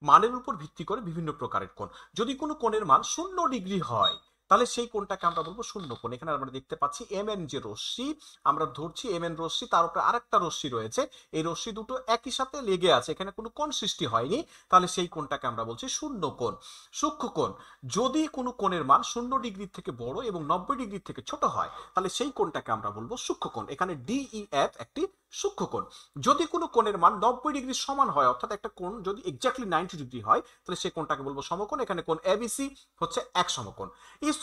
মানের উপর ভিত্তি করে বিভিন্ন প্রকারের কোণ। যদি কোনো কোণের মান 0 ডিগ্রি হয় তাহলে সেই কোণটাকে আমরা বলবো শূন্য কোণ। এখানে আমরা দেখতে পাচ্ছি এম এন যে রশ্মি, আমরা ধরছি এম এন রশ্মি, তার উপরে আরেকটা রশ্মি রয়েছে, এই রশ্মি দুটো একই সাথে লেগে আছে, এখানে কোনো কোণ সৃষ্টি হয়নি, তাহলে সেই কোণটাকে আমরা বলছি শূন্য কোণ। সূক্ষ্ম কোণ, যদি কোনো কোণের মান 0 ডিগ্রির থেকে বড় এবং 90 ডিগ্রির থেকে ছোট হয় তাহলে সেই কোণটাকে আমরা বলবো সূক্ষ্ম কোণ। এখানে ডিইএফ একটি সূক্ষ্ম কোণ। যদি কোনো কোণের মান 90 ডিগ্রির সমান হয়, অর্থাৎ একটা কোণ যদি এক্স্যাক্টলি 90 ডিগ্রি হয় তাহলে সেই কোণটাকে বলবো সমকোণ। এখানে কোণ এবিসি হচ্ছে এক সমকোণ।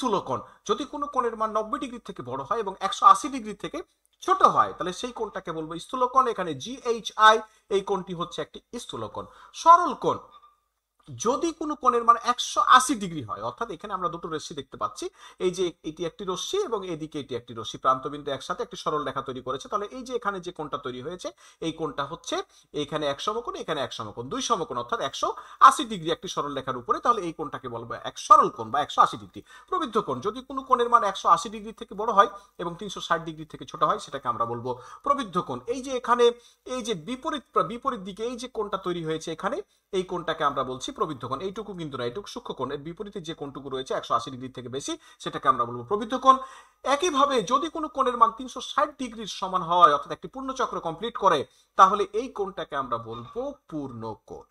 স্থূলকোণ, যদি কোনো কোণের মান 90 ডিগ্রি থেকে বড় হয় এবং 180 ডিগ্রি থেকে ছোট হয় তাহলে সেই কোণটাকে বলবো স্থূলকোণ। এখানে জিএইচআই, এই কোণটি হচ্ছে একটি স্থূলকোণ। সরল কোণ, যদি কোনো কোণের মান 180 ডিগ্রি হয়, অর্থাৎ এখানে আমরা দুটো রশ্মি দেখতে পাচ্ছি, এই যে এটি একটি রশ্মি এবং এদিকে এটি একটি রশ্মি, প্রান্তবিন্দু একসাথে একটি সরল রেখা তৈরি করেছে, তাহলে এই যে এখানে যে কোণটা তৈরি হয়েছে এই কোণটা হচ্ছে এখানে এক সমকোণ, এখানে এক সমকোণ, দুই সমকোণ, অর্থাৎ 180 ডিগ্রি একটি সরল রেখার উপরে, তাহলে এই কোণটাকে বলবো এক সরল কোণ বা 180 ডিগ্রি। প্রবৃদ্ধ কোণ, যদি কোনো কোণের মান 180 ডিগ্রি থেকে বড় হয় এবং 360 ডিগ্রি থেকে ছোট হয় সেটাকে আমরা বলবো প্রবৃদ্ধ কোণ। এই যে এখানে এই যে বিপরীত দিকে এই যে কোণটা তৈরি হয়েছে এখানে, এই কোণটাকে আমরা বলছি প্রবৃদ্ধ কোণ। এইটুকু কিন্তু না, এইটুকু সূক্ষ্ম কোণ। এর বিপরীতে যে কোণটুকু রয়েছে 180 ডিগ্রি থেকে বেশি সেটাকে আমরা বলবো প্রবৃদ্ধ কোণ। একইভাবে যদি কোনো কোণের মান 360 ডিগ্রির সমান হয়, অর্থাৎ একটি পূর্ণচক্র কমপ্লিট করে, তাহলে এই কোণটাকে আমরা বলবো পূর্ণ কোণ।